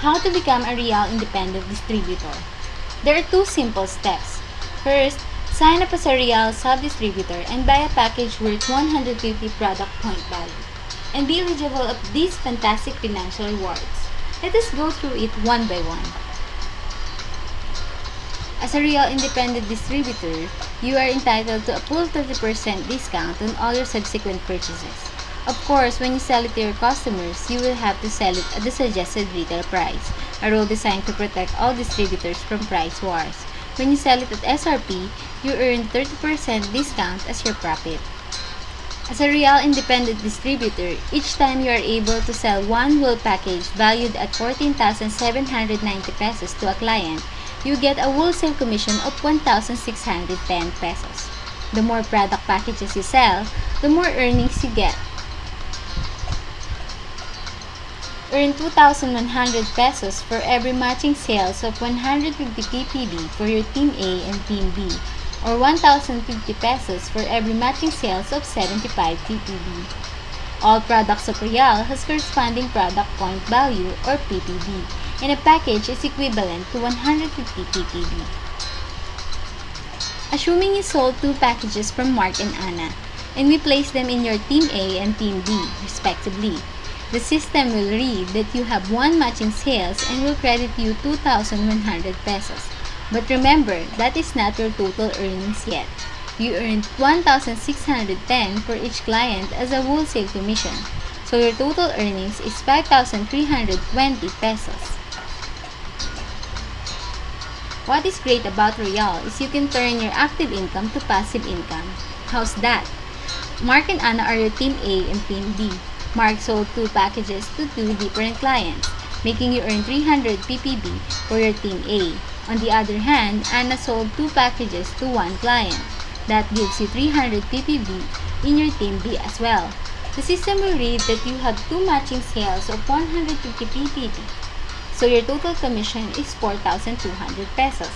How to become a real independent distributor. There are two simple steps. First, sign up as a real sub-distributor and buy a package worth 150 product point value and be eligible of these fantastic financial rewards. Let us go through it one by one. As a real independent distributor, you are entitled to a full 30% discount on all your subsequent purchases. Of course, when you sell it to your customers, you will have to sell it at the suggested retail price, a rule designed to protect all distributors from price wars. When you sell it at SRP, you earn 30% discount as your profit. As a real independent distributor, each time you are able to sell one whole package valued at 14,790 pesos to a client, you get a wholesale commission of 1,610 pesos. The more product packages you sell, the more earnings you get. Earn 2,100 pesos for every matching sales of 150 ppb for your Team A and Team B, or 1,050 pesos for every matching sales of 75 ppb. All products of Real has corresponding product point value, or PPV, and a package is equivalent to 150 ppb. Assuming you sold two packages from Mark and Anna, and we place them in your Team A and Team B, respectively, the system will read that you have one matching sales and will credit you 2,100 pesos. But remember, that is not your total earnings yet. You earned 1,610 for each client as a wholesale commission, so your total earnings is 5,320 pesos. What is great about Real is you can turn your active income to passive income. How's that? Mark and Anna are your Team A and Team B. Mark sold two packages to two different clients, making you earn 300 ppb for your Team A. On the other hand, Anna sold two packages to one client. That gives you 300 ppb in your Team B as well. The system will read that you have two matching sales of 150 ppb, so your total commission is 4,200 pesos.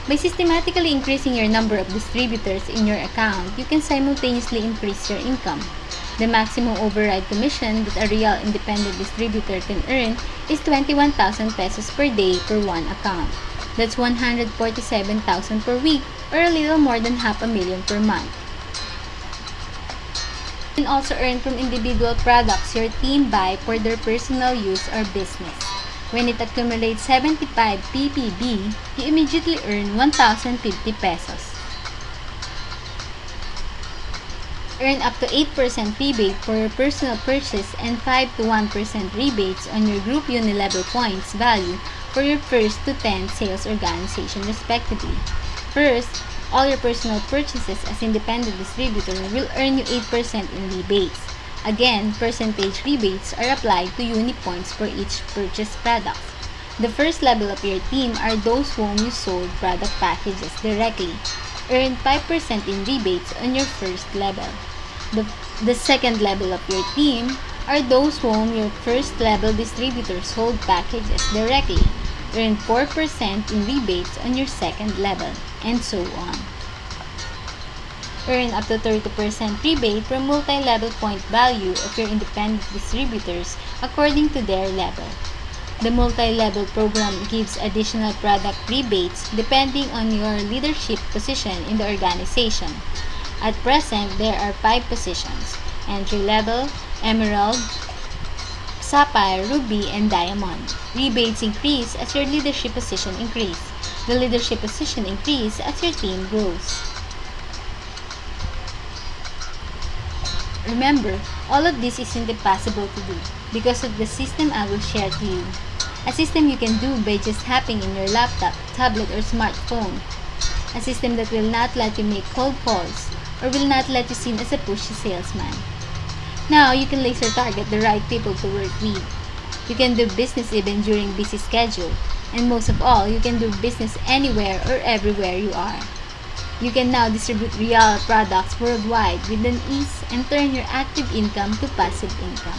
By systematically increasing your number of distributors in your account, you can simultaneously increase your income. The maximum override commission that a real independent distributor can earn is 21,000 pesos per day per one account. That's 147,000 per week, or a little more than 500,000 per month. You can also earn from individual products your team buy for their personal use or business. When it accumulates 75 ppb, you immediately earn 1,050 pesos. Earn up to 8% rebate for your personal purchase and 5 to 1% rebates on your group Unilevel points value for your first to 10 sales organization respectively. First, all your personal purchases as independent distributor will earn you 8% in rebates. Again, percentage rebates are applied to Unipoints for each purchased product. The first level of your team are those whom you sold product packages directly. Earn 5% in rebates on your first level. The second level of your team are those whom your first level distributor sold packages directly. Earn 4% in rebates on your second level, and so on. Earn up to 30% rebate from multi-level point value of your independent distributors according to their level. The multi-level program gives additional product rebates depending on your leadership position in the organization. At present, there are 5 positions: entry level, emerald, sapphire, ruby, and diamond. Rebates increase as your leadership position increase. The leadership position increase as your team grows. Remember, all of this isn't impossible to do because of the system I will share to you. A system you can do by just tapping in your laptop, tablet, or smartphone. A system that will not let you make cold calls or will not let you seem as a pushy salesman. Now, you can laser target the right people to work with. You can do business even during busy schedule. And most of all, you can do business anywhere or everywhere you are. You can now distribute Real products worldwide with an ease and turn your active income to passive income.